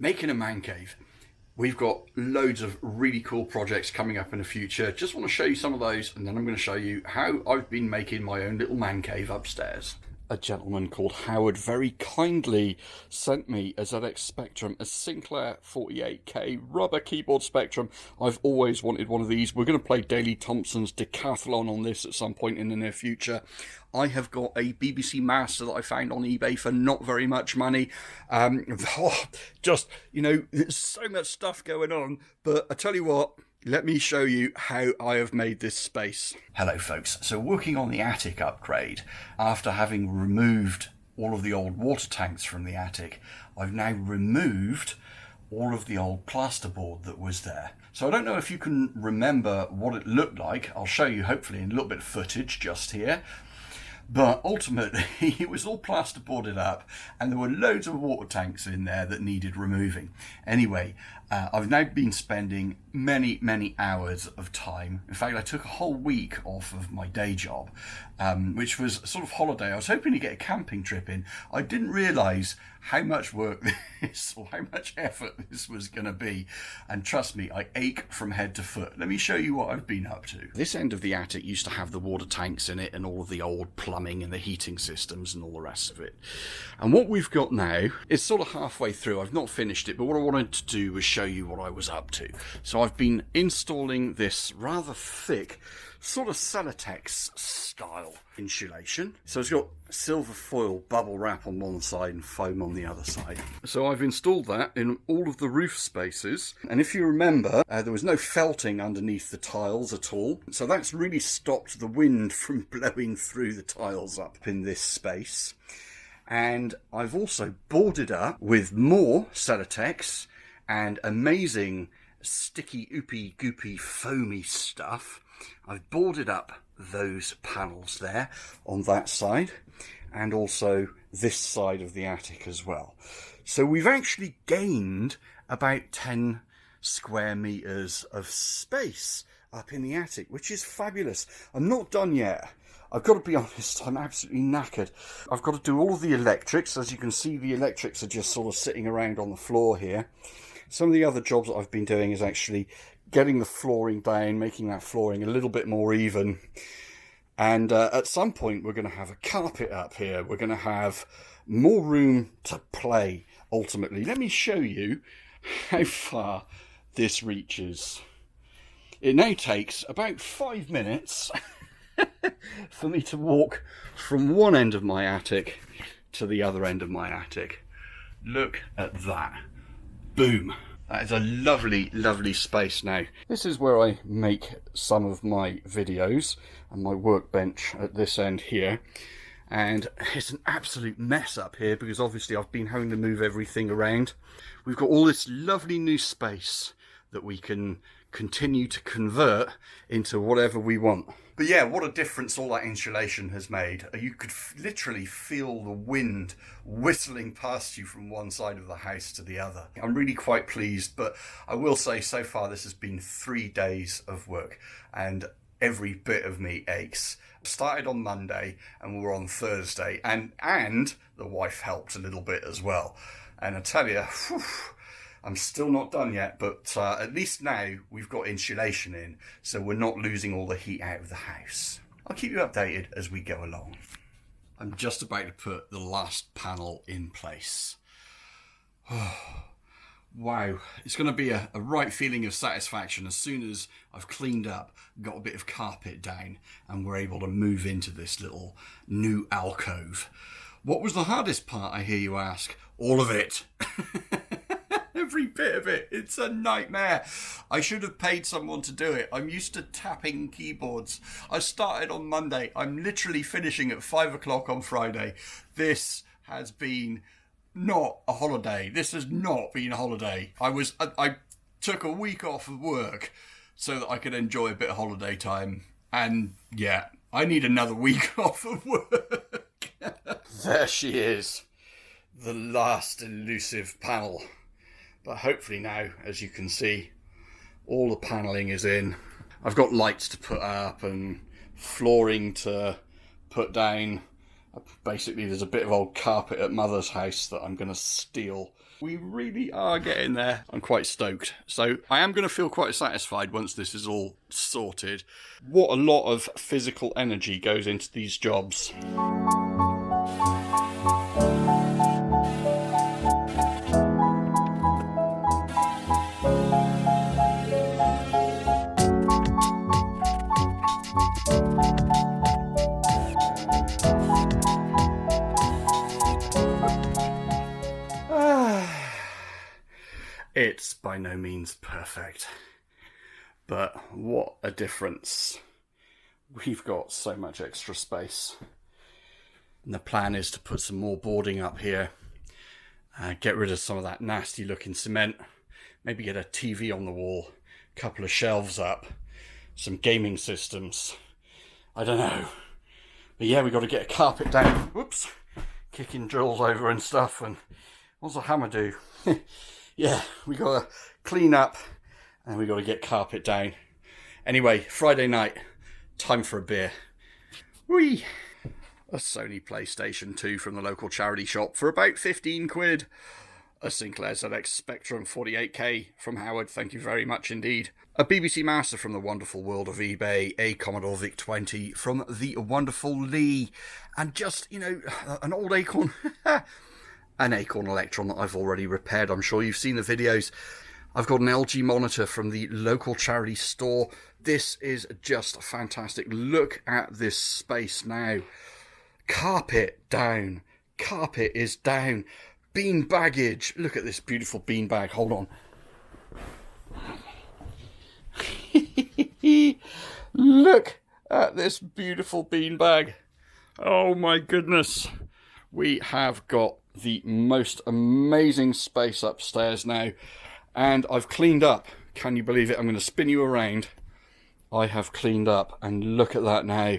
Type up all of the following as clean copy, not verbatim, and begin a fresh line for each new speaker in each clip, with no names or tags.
making a man cave. We've got loads of really cool projects coming up in the future. Just want to show you some of those, and then I'm going to show you how I've been making my own little man cave upstairs. A gentleman called Howard very kindly sent me a ZX Spectrum, a Sinclair 48K rubber keyboard Spectrum. I've always wanted one of these. We're going to play Daley Thompson's Decathlon on this at some point in the near future. I have got a BBC Master that I found on eBay for not very much money. Just, you know, there's so much stuff going on. But I tell you what, let me show you how I have made this space. Hello folks, so working on the attic upgrade, after having removed all of the old water tanks from the attic, I've now removed all of the old plasterboard that was there. So I don't know if you can remember what it looked like. I'll show you hopefully in a little bit of footage just here. But ultimately, it was all plasterboarded up and there were loads of water tanks in there that needed removing. Anyway, I've now been spending many hours of time. In fact, I took a whole week off of my day job, which was a sort of holiday. I was hoping to get a camping trip in. I didn't realise how much work this, or how much effort this was going to be. And trust me, I ache from head to foot. Let me show you what I've been up to. This end of the attic used to have the water tanks in it and all of the old plumbing and the heating systems and all the rest of it. And what we've got now is sort of halfway through. I've not finished it, but what I wanted to do was show you what I was up to. So I've been installing this rather thick sort of Celotex style insulation. So it's got silver foil bubble wrap on one side and foam on the other side. So I've installed that in all of the roof spaces. And if you remember, there was no felting underneath the tiles at all. So that's really stopped the wind from blowing through the tiles up in this space. And I've also boarded up with more Celotex and amazing sticky, oopy, goopy, foamy stuff. I've boarded up those panels there on that side and also this side of the attic as well. So we've actually gained about 10 square meters of space up in the attic, which is fabulous. I'm not done yet. I've got to be honest, I'm absolutely knackered. I've got to do all of the electrics. As you can see, the electrics are just sort of sitting around on the floor here. Some of the other jobs that I've been doing is actually getting the flooring down, making that flooring a little bit more even. And at some point, we're going to have a carpet up here. We're going to have more room to play, ultimately. Let me show you how far this reaches. It now takes about 5 minutes for me to walk from one end of my attic to the other end of my attic. Look at that. Boom. That is a lovely, lovely space now. This is where I make some of my videos and my workbench at this end here. And it's an absolute mess up here because obviously I've been having to move everything around. We've got all this lovely new space that we can continue to convert into whatever we want. But yeah, what a difference all that insulation has made. You could literally feel the wind whistling past you from one side of the house to the other. I'm really quite pleased, but I will say so far this has been 3 days of work and every bit of me aches. Started on Monday and we're on Thursday, and the wife helped a little bit as well. And I tell you, I'm still not done yet, but at least now we've got insulation in, so we're not losing all the heat out of the house. I'll keep you updated as we go along. I'm just about to put the last panel in place. Wow, it's going to be a right feeling of satisfaction as soon as I've cleaned up, got a bit of carpet down, and we're able to move into this little new alcove. What was the hardest part, I hear you ask? All of it. Every bit of it. It's a nightmare. I should have paid someone to do it. I'm used to tapping keyboards. I started on Monday. I'm literally finishing at 5 o'clock on Friday. This has been not a holiday. This has not been a holiday. I took a week off of work so that I could enjoy a bit of holiday time. And yeah, I need another week off of work. There she is. The last elusive panel. But hopefully now, as you can see, all the panelling is in. I've got lights to put up and flooring to put down. Basically, there's a bit of old carpet at Mother's house that I'm going to steal We really are getting there. I'm quite stoked. So I am going to feel quite satisfied once this is all sorted. What a lot of physical energy goes into these jobs. It's by no means perfect, but what a difference. We've got so much extra space. And the plan is to put some more boarding up here, get rid of some of that nasty looking cement, maybe get a TV on the wall, a couple of shelves up, some gaming systems. I don't know. But yeah, we've got to get a carpet down. Whoops. Kicking drills over and stuff. And what's a hammer do? Yeah, we got to clean up and we got to get carpet down. Anyway, Friday night, time for a beer. Whee! A Sony PlayStation 2 from the local charity shop for about 15 quid. A Sinclair ZX Spectrum 48K from Howard, thank you very much indeed. A BBC Master from the wonderful world of eBay. A Commodore VIC-20 from the wonderful Lee. And just, you know, an old Acorn... an Acorn Electron that I've already repaired. I'm sure you've seen the videos. I've got an LG monitor from the local charity store. This is just fantastic. Look at this space now. Carpet down. Carpet is down. Bean baggage. Look at this beautiful bean bag. Hold on. Look at this beautiful bean bag. Oh my goodness. We have got the most amazing space upstairs now, and I've cleaned up. Can you believe it? I'm going to spin you around. I have cleaned up, and look at that now.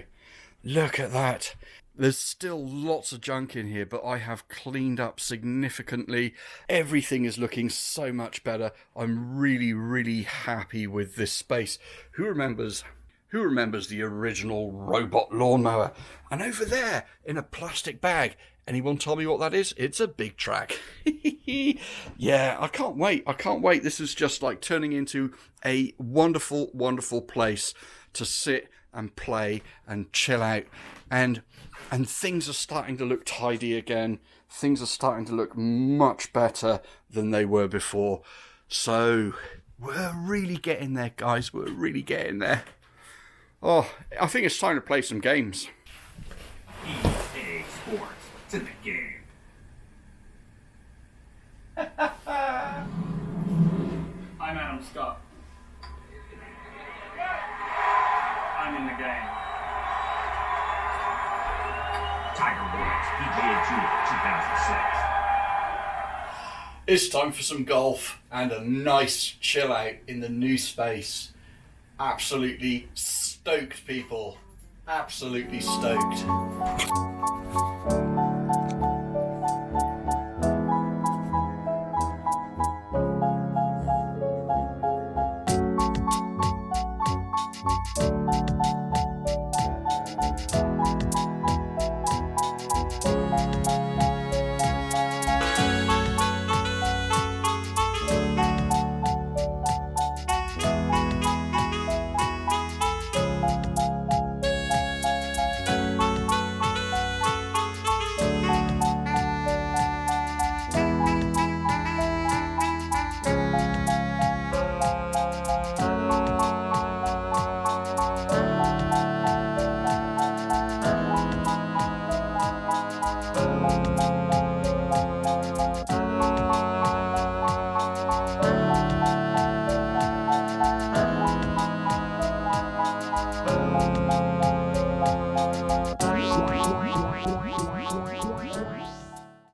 Look at that. There's still lots of junk in here, but I have cleaned up significantly. Everything is looking so much better. I'm really, really happy with this space. Who remembers the original robot lawnmower? And over there, in a plastic bag, anyone tell me what that is? It's a big track. Yeah, I can't wait. I can't wait. This is just like turning into a wonderful, wonderful place to sit and play and chill out. And things are starting to look tidy again. Things are starting to look much better than they were before. So we're really getting there, guys. We're really getting there. Oh, I think it's time to play some games.
EA Sports. It's in the game. I'm Adam Scott. I'm in the game. Tiger Woods, PGA Tour 2006.
It's time for some golf and a nice chill out in the new space. Absolutely stoked, people. Absolutely stoked.